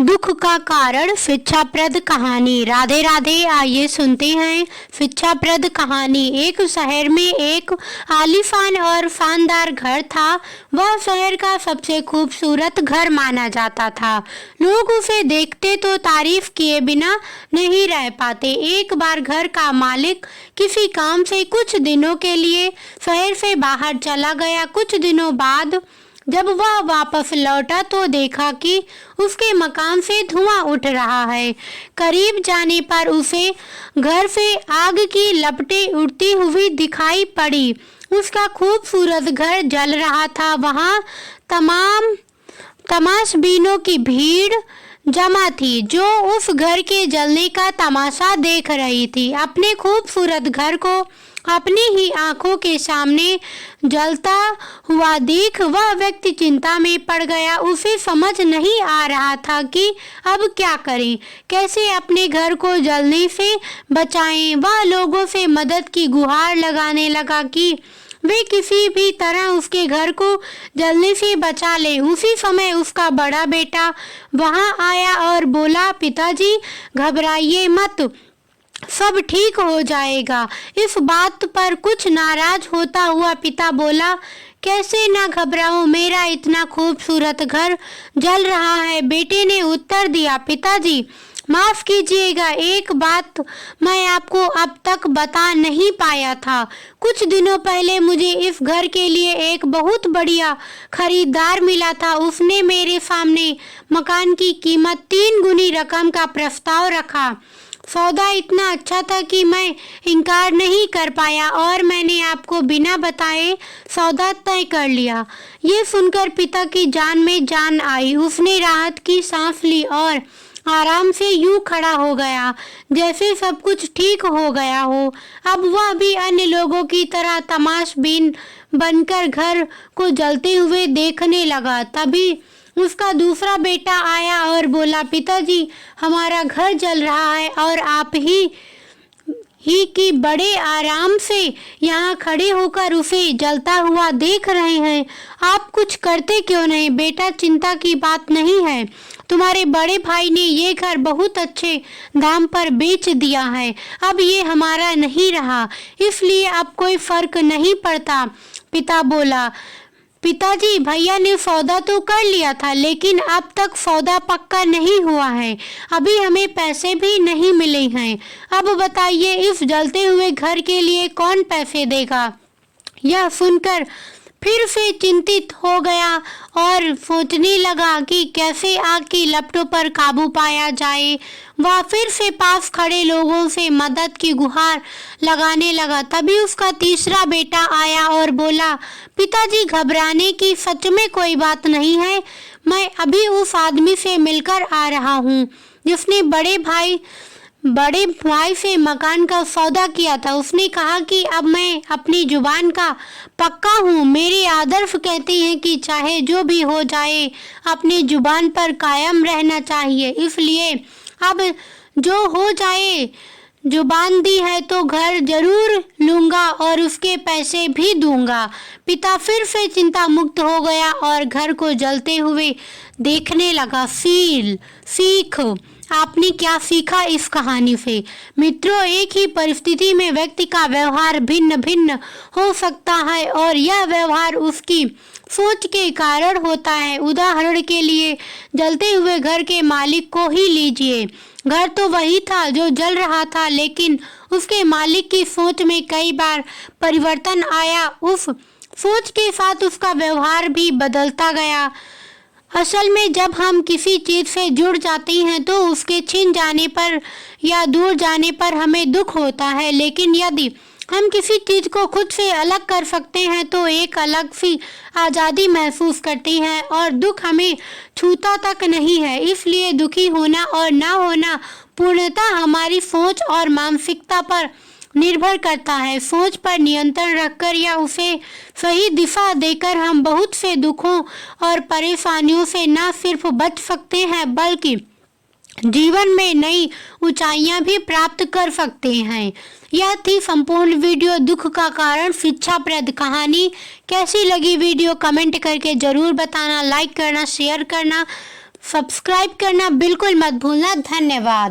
दुख का कारण शिक्षाप्रद कहानी। राधे राधे। आइए सुनते हैं शिक्षाप्रद कहानी। एक शहर में एक आलीशान और शानदार घर था। वह शहर का सबसे खूबसूरत घर माना जाता था। लोग उसे देखते तो तारीफ किए बिना नहीं रह पाते। एक बार घर का मालिक किसी काम से कुछ दिनों के लिए शहर से बाहर चला गया। कुछ दिनों बाद जब वह वापस लौटा तो देखा कि उसके मकान से धुआं उठ रहा है। करीब जाने पर उसे घर से आग की लपटें उड़ती हुई दिखाई पड़ी। उसका खूबसूरत घर जल रहा था। वहां तमाम तमाशबीनों की भीड़ जमा थी जो उस घर के जलने का तमाशा देख रही थी। अपने खूबसूरत घर को अपनी ही आंखों के सामने जलता हुआ देख वह व्यक्ति चिंता में पड़ गया। उसे समझ नहीं आ रहा था कि अब क्या करें, कैसे अपने घर को जलने से बचाएं। वह लोगों से मदद की गुहार लगाने लगा कि वे किसी भी तरह उसके घर को जलने से बचा ले। उसी समय उसका बड़ा बेटा वहां आया और बोला, पिताजी घबराइए मत, सब ठीक हो जाएगा। इस बात पर कुछ नाराज होता हुआ पिता बोला, कैसे ना घबराओ, मेरा इतना खूबसूरत घर जल रहा है। बेटे ने उत्तर दिया, पिताजी माफ कीजिएगा, एक बात मैं आपको अब तक बता नहीं पाया था। कुछ दिनों पहले मुझे इस घर के लिए एक बहुत बढ़िया खरीदार मिला था। उसने मेरे सामने मकान की कीमत 3 गुनी रकम का प्रस्ताव रखा। सौदा इतना अच्छा था कि मैं इनकार नहीं कर पाया और मैंने आपको बिना बताए सौदा तय कर लिया। ये सुनकर पिता की जान में जान आई। उसने राहत की सांस ली और आराम से यूं खड़ा हो गया जैसे सब कुछ ठीक हो गया हो। अब वह भी अन्य लोगों की तरह तमाशबीन बनकर घर को जलते हुए देखने लगा। तभी उसका दूसरा बेटा आया और बोला, पिताजी हमारा घर जल रहा है और आप ही की बड़े आराम से यहाँ खड़े होकर उसे जलता हुआ देख रहे हैं। आप कुछ करते क्यों नहीं? बेटा चिंता की बात नहीं है, तुम्हारे बड़े भाई ने ये घर बहुत अच्छे दाम पर बेच दिया है। अब ये हमारा नहीं रहा, इसलिए अब कोई फर्क नहीं पड़ता। पिता बोला, पिताजी भैया ने सौदा तो कर लिया था लेकिन अब तक सौदा पक्का नहीं हुआ है। अभी हमें पैसे भी नहीं मिले हैं। अब बताइए इस जलते हुए घर के लिए कौन पैसे देगा? यह सुनकर फिर से चिंतित हो गया और सोचने लगा कि कैसे आग की लपटों पर काबू पाया जाए। वह फिर से पास खड़े लोगों से मदद की गुहार लगाने लगा। तभी उसका तीसरा बेटा आया और बोला, पिताजी घबराने की सच में कोई बात नहीं है। मैं अभी उस आदमी से मिलकर आ रहा हूँ जिसने बड़े भाई से मकान का सौदा किया था। उसने कहा कि अब मैं अपनी जुबान का पक्का हूँ। मेरे आदर्श कहते हैं कि चाहे जो भी हो जाए अपनी जुबान पर कायम रहना चाहिए। इसलिए अब जो हो जाए, जुबान दी है तो घर जरूर लूंगा और उसके पैसे भी दूंगा। पिता फिर से चिंता मुक्त हो गया और घर को जलते हुए देखने लगा। सीख आपने क्या सीखा इस कहानी से? मित्रों, एक ही परिस्थिति में व्यक्ति का व्यवहार भिन्न भिन्न हो सकता है और यह व्यवहार उसकी सोच के कारण होता है। उदाहरण के लिए जलते हुए घर के मालिक को ही लीजिए। घर तो वही था जो जल रहा था, लेकिन उसके मालिक की सोच में कई बार परिवर्तन आया। उस सोच के साथ उसका व्यवहार भी बदलता गया। असल में जब हम किसी चीज़ से जुड़ जाते हैं तो उसके छिन जाने पर या दूर जाने पर हमें दुख होता है, लेकिन यदि हम किसी चीज़ को खुद से अलग कर सकते हैं तो एक अलग सी आज़ादी महसूस करते हैं और दुख हमें छूता तक नहीं है। इसलिए दुखी होना और ना होना पूर्णतः हमारी सोच और मानसिकता पर निर्भर करता है। सोच पर नियंत्रण रखकर या उसे सही दिशा देकर हम बहुत से दुखों और परेशानियों से न सिर्फ बच सकते हैं बल्कि जीवन में नई ऊंचाइयां भी प्राप्त कर सकते हैं। यह थी संपूर्ण वीडियो दुख का कारण शिक्षाप्रद कहानी। कैसी लगी वीडियो कमेंट करके जरूर बताना, लाइक करना, शेयर करना, सब्सक्राइब करना बिल्कुल मत भूलना। धन्यवाद।